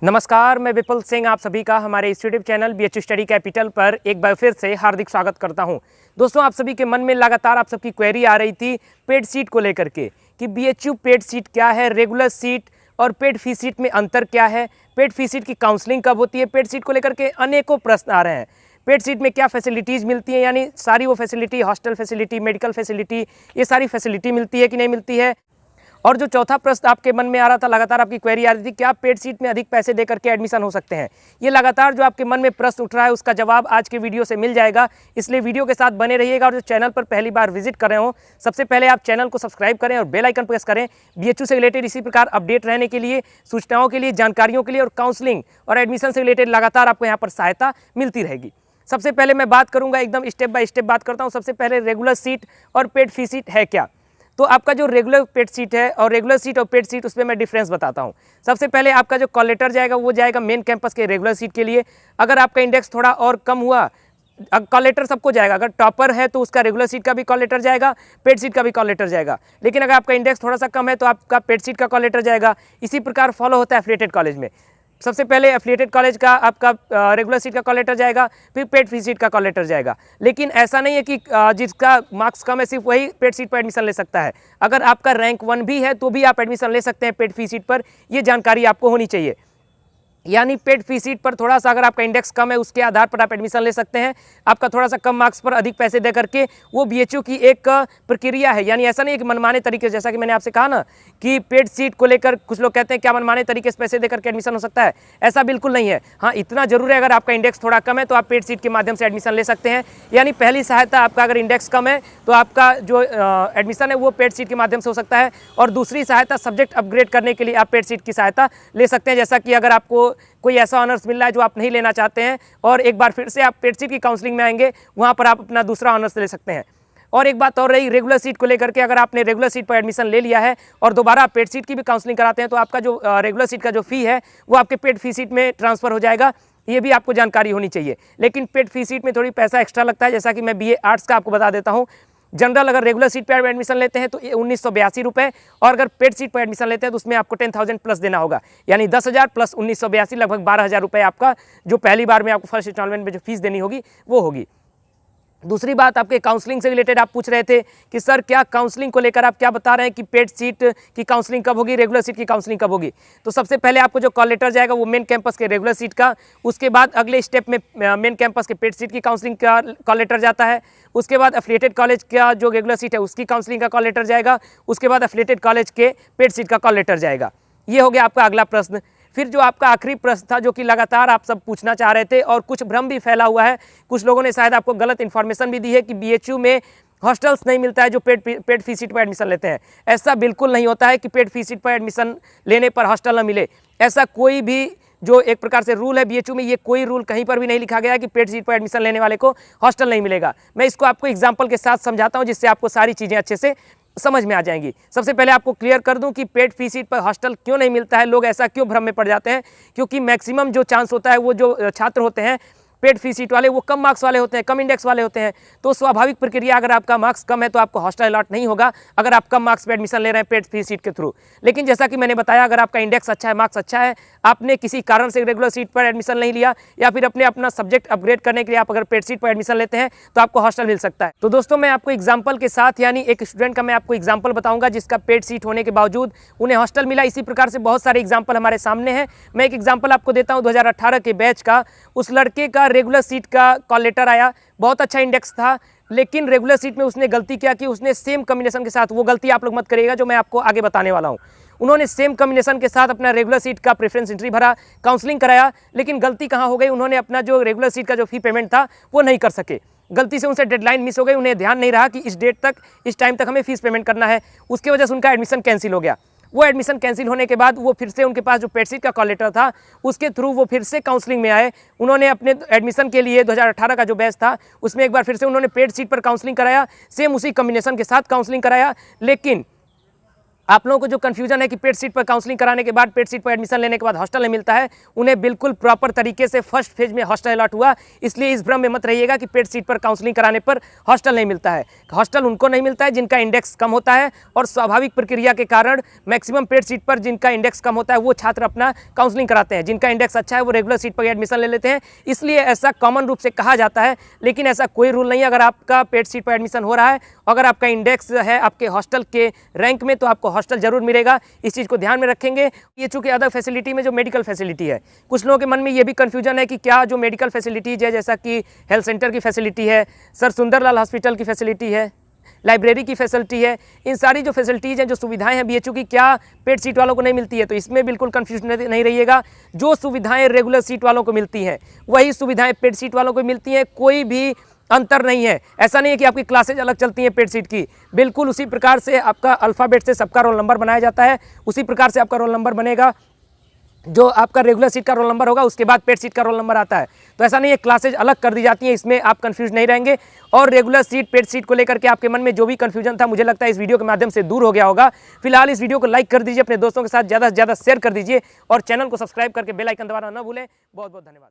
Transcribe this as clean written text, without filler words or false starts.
नमस्कार, मैं विपुल सिंह आप सभी का हमारे इस YouTube channel BHU study capital पर एक बार फिर से हार्दिक स्वागत करता हूं। दोस्तों, आप सभी के मन में लगातार आप सबकी क्वेरी आ रही थी पेड सीट को लेकर के कि BHU पेड सीट क्या है, रेगुलर सीट और पेड फी सीट में अंतर क्या है, पेड फी सीट की काउंसलिंग कब होती है, पेड सीट को लेकर के अनेकों प्रश्न आ रहे हैं। पेड सीट में क्या फैसिलिटीज़ मिलती हैं, यानी सारी वो facility, hostel facility, medical facility, ये सारी फैसिलिटी मिलती है कि नहीं मिलती है। और जो चौथा प्रश्न आपके मन में आ रहा था, लगातार आपकी क्वेरी आ रही थी, क्या पेड सीट में अधिक पैसे देकर के एडमिशन हो सकते हैं। ये लगातार जो आपके मन में प्रश्न उठ रहा है उसका जवाब आज के वीडियो से मिल जाएगा, इसलिए वीडियो के साथ बने रहिएगा। और जो चैनल पर पहली बार विजिट कर रहे हो, सबसे पहले आप चैनल को सब्सक्राइब करें और बेल आइकन प्रेस करें। BHU से रिलेटेड इसी प्रकार अपडेट रहने के लिए, सूचनाओं के लिए, जानकारियों के लिए और काउंसलिंग और एडमिशन से रिलेटेड लगातार आपको यहाँ पर सहायता मिलती रहेगी। सबसे पहले मैं बात करूँगा, एकदम स्टेप बाय स्टेप बात करता हूँ। सबसे पहले रेगुलर सीट और पेड फी सीट है क्या। तो आपका जो रेगुलर पेड सीट है और रेगुलर सीट और पेड सीट, उसमें मैं डिफरेंस बताता हूँ। सबसे पहले आपका जो कॉल लेटर जाएगा वो जाएगा मेन कैंपस के रेगुलर सीट के लिए। अगर आपका इंडेक्स थोड़ा और कम हुआ, कॉल लेटर सबको जाएगा। अगर टॉपर है तो उसका रेगुलर सीट का भी कॉल लेटर जाएगा, पेड सीट का भी कॉल लेटर जाएगा। लेकिन अगर आपका इंडेक्स थोड़ा सा कम है तो आपका पेड सीट का कॉल लेटर जाएगा। इसी प्रकार फॉलो होता है एफिलिएटेड कॉलेज में। सबसे पहले एफिलिएटेड कॉलेज का आपका रेगुलर सीट का कॉल लेटर जाएगा, फिर पेड फी सीट का कॉल लेटर जाएगा। लेकिन ऐसा नहीं है कि जिसका मार्क्स कम है सिर्फ वही पेड सीट पर एडमिशन ले सकता है। अगर आपका रैंक 1 भी है तो भी आप एडमिशन ले सकते हैं पेड फी सीट पर। ये जानकारी आपको होनी चाहिए। यानी पेड फी सीट पर थोड़ा सा अगर आपका इंडेक्स कम है उसके आधार पर आप एडमिशन ले सकते हैं। आपका थोड़ा सा कम मार्क्स पर अधिक पैसे दे करके, वो BHU की एक प्रक्रिया है। यानी ऐसा नहीं है कि मनमाने तरीके से, जैसा कि मैंने आपसे कहा ना कि पेड सीट को लेकर कुछ लोग कहते हैं क्या मनमाने तरीके से पैसे देकर के एडमिशन हो सकता है। ऐसा बिल्कुल नहीं है। हाँ, इतना जरूर है, अगर आपका इंडेक्स थोड़ा कम है तो आप पेड सीट के माध्यम से एडमिशन ले सकते हैं। यानी पहली सहायता आपका, अगर इंडेक्स कम है तो आपका जो एडमिशन है वो पेड सीट के माध्यम से हो सकता है। और दूसरी सहायता, सब्जेक्ट अपग्रेड करने के लिए आप पेड सीट की सहायता ले सकते हैं। जैसा कि अगर आपको कोई ऐसा ऑनर्स मिल रहा है जो आप नहीं लेना चाहते हैं और एक बार फिर से आप पेड सीट की काउंसलिंग में आएंगे, वहाँ पर आप अपना दूसरा ऑनर्स ले सकते हैं। और एक बात और रही रेगुलर सीट को लेकर के, अगर आपने रेगुलर सीट पर एडमिशन ले लिया है और दोबारा आप पेड सीट की भी काउंसलिंग कराते हैं तो आपका जो रेगुलर सीट का जो फी है वो आपके पेड फी सीट में ट्रांसफर हो जाएगा। ये भी आपको जानकारी होनी चाहिए। लेकिन पेड फी सीट में थोड़ी पैसा एक्स्ट्रा लगता है। जैसा कि मैं BA आर्ट्स का आपको बता देता हूँ। जनरल अगर रेगुलर सीट पर एडमिशन लेते हैं तो 1982 रुपये, और अगर पेड सीट पर एडमिशन लेते हैं तो उसमें आपको 10,000 प्लस देना होगा। यानी 10,000 प्लस 1982 लगभग 12,000 रुपये आपका जो पहली बार में आपको फर्स्ट इंस्टॉलमेंट में जो फीस देनी होगी वो होगी। दूसरी बात, आपके काउंसलिंग से रिलेटेड आप पूछ रहे थे कि सर क्या काउंसलिंग को लेकर आप क्या बता रहे हैं कि पेड सीट की काउंसलिंग कब होगी, रेगुलर सीट की काउंसलिंग कब होगी। तो सबसे पहले आपको जो कॉल लेटर जाएगा वो मेन कैंपस के रेगुलर सीट का, उसके बाद अगले स्टेप में मेन कैंपस के पेड सीट की काउंसलिंग का कॉल लेटर जाता है। उसके बाद एफिलिएटेड कॉलेज का जो रेगुलर सीट है उसकी काउंसलिंग का कॉल लेटर जाएगा। उसके बाद एफिलिएटेड कॉलेज के पेड सीट का कॉल लेटर जाएगा। ये हो गया आपका अगला प्रश्न। फिर जो आपका आखिरी प्रश्न था, जो कि लगातार आप सब पूछना चाह रहे थे और कुछ भ्रम भी फैला हुआ है, कुछ लोगों ने शायद आपको गलत इन्फॉर्मेशन भी दी है कि BHU में हॉस्टल्स नहीं मिलता है जो पेड फी सीट पर एडमिशन लेते हैं। ऐसा बिल्कुल नहीं होता है कि पेड फी सीट पर एडमिशन लेने पर हॉस्टल न मिले। ऐसा कोई भी जो एक प्रकार से रूल है BHU में, ये कोई रूल कहीं पर भी नहीं लिखा गया है कि पेड सीट पर एडमिशन लेने वाले को हॉस्टल नहीं मिलेगा। मैं इसको आपको एग्जाम्पल के साथ समझाता हूँ जिससे आपको सारी चीज़ें अच्छे से समझ में आ जाएंगी। सबसे पहले आपको क्लियर कर दूं कि पेड फी सीट पर हॉस्टल क्यों नहीं मिलता है, लोग ऐसा क्यों भ्रम में पड़ जाते हैं। क्योंकि मैक्सिमम जो चांस होता है वो जो छात्र होते हैं पेड फी सीट वाले, वो कम मार्क्स वाले होते हैं, कम इंडेक्स वाले होते हैं। तो स्वाभाविक प्रक्रिया, अगर आपका मार्क्स कम है तो आपको हॉस्टल अलॉट नहीं होगा अगर आप कम मार्क्स पे एडमिशन ले रहे हैं पेड फी सीट के थ्रू। लेकिन जैसा कि मैंने बताया, अगर आपका इंडेक्स अच्छा है, मार्क्स अच्छा है, आपने किसी कारण से रेगुलर सीट पर एडमिशन नहीं लिया या फिर अपना सब्जेक्ट अपग्रेड करने के लिए आप अगर पेड सीट पर एडमिशन लेते हैं तो आपको हॉस्टल मिल सकता है। तो दोस्तों, मैं आपको एग्जाम्पल के साथ, यानी एक स्टूडेंट का मैं आपको एग्जाम्पल बताऊंगा जिसका पेड सीट होने के बावजूद उन्हें हॉस्टल मिला। इसी प्रकार से बहुत सारे एग्जाम्पल हमारे सामने हैं। मैं एक एग्जाम्पल आपको देता हूँ 2018 के बैच का। उस लड़के का रेगुलर सीट का कॉल लेटर आया, बहुत अच्छा इंडेक्स था, लेकिन रेगुलर सीट में उसने गलती क्या की, उसने सेम कॉम्बिनेशन के साथ, वो गलती आप लोग मत करिएगा जो मैं आपको आगे बताने वाला हूँ। उन्होंने सेम कॉम्बिनेशन के साथ अपना रेगुलर सीट का प्रेफरेंस एंट्री भरा, काउंसलिंग कराया, लेकिन गलती कहाँ हो गई, उन्होंने अपना जो रेगुलर सीट का जो फी पेमेंट था वो नहीं कर सके। गलती से उनसे डेडलाइन मिस हो गई, उन्हें ध्यान नहीं रहा कि इस डेट तक, इस टाइम तक हमें फीस पेमेंट करना है। उसकी वजह से उनका एडमिशन कैंसिल हो गया। वो एडमिशन कैंसिल होने के बाद वो फिर से उनके पास जो पेड सीट का कॉल लेटर था उसके थ्रू वो फिर से काउंसलिंग में आए। उन्होंने अपने एडमिशन के लिए 2018 का जो बैच था उसमें एक बार फिर से उन्होंने पेड सीट पर काउंसलिंग कराया, सेम उसी कॉम्बिनेशन के साथ काउंसलिंग कराया, लेकिन आप लोगों को जो कन्फ्यूजन है कि पेड सीट पर काउंसलिंग कराने के बाद, पेड सीट पर एडमिशन लेने के बाद हॉस्टल नहीं मिलता है, उन्हें बिल्कुल प्रॉपर तरीके से फर्स्ट फेज में हॉस्टल अलॉट हुआ। इसलिए इस भ्रम में मत रहिएगा कि पेड सीट पर काउंसलिंग कराने पर हॉस्टल नहीं मिलता है। हॉस्टल उनको नहीं मिलता है जिनका इंडेक्स कम होता है, और स्वाभाविक प्रक्रिया के कारण मैक्सिमम पेड सीट पर जिनका इंडेक्स कम होता है वो छात्र अपना काउंसलिंग कराते हैं। जिनका इंडेक्स अच्छा है वो रेगुलर सीट पर एडमिशन ले लेते हैं। इसलिए ऐसा कॉमन रूप से कहा जाता है, लेकिन ऐसा कोई रूल नहीं है। अगर आपका पेड सीट पर एडमिशन हो रहा है, अगर आपका इंडेक्स है आपके हॉस्टल के रैंक में, तो आपको हॉस्टल जरूर मिलेगा। इस चीज़ को ध्यान में रखेंगे। ये चूंकि अदर फैसिलिटी में जो मेडिकल फैसिलिटी है, कुछ लोगों के मन में ये भी कंफ्यूजन है कि क्या जो मेडिकल फैसिलिटीज है, जैसा कि हेल्थ सेंटर की फैसिलिटी है, सर सुंदरलाल हॉस्पिटल की फैसिलिटी है, लाइब्रेरी की फैसिलिटी है, इन सारी जो फैसिलिटीज़ हैं, जो सुविधाएं हैं बीएचयू की, क्या पेड सीट वालों को नहीं मिलती है? तो इसमें बिल्कुल कंफ्यूजन नहीं रहिएगा। जो सुविधाएं रेगुलर सीट वालों को मिलती हैं वही सुविधाएं पेड सीट वालों को मिलती हैं। कोई भी अंतर नहीं है। ऐसा नहीं है कि आपकी क्लासेज अलग चलती हैं पेड सीट की। बिल्कुल उसी प्रकार से आपका अल्फ़ाबेट से सबका रोल नंबर बनाया जाता है, उसी प्रकार से आपका रोल नंबर बनेगा। जो आपका रेगुलर सीट का रोल नंबर होगा उसके बाद पेड सीट का रोल नंबर आता है। तो ऐसा नहीं है क्लासेज अलग कर दी जाती हैं, इसमें आप कंफ्यूज नहीं रहेंगे। और रेगुलर सीट पेड सीट को लेकर के आपके मन में जो भी कंफ्यूजन था, मुझे लगता है इस वीडियो के माध्यम से दूर हो गया होगा। फिलहाल इस वीडियो को लाइक कर दीजिए, अपने दोस्तों के साथ ज़्यादा से ज़्यादा शेयर कर दीजिए, और चैनल को सब्सक्राइब करके बेल आइकन दबाना न भूलें। बहुत बहुत धन्यवाद।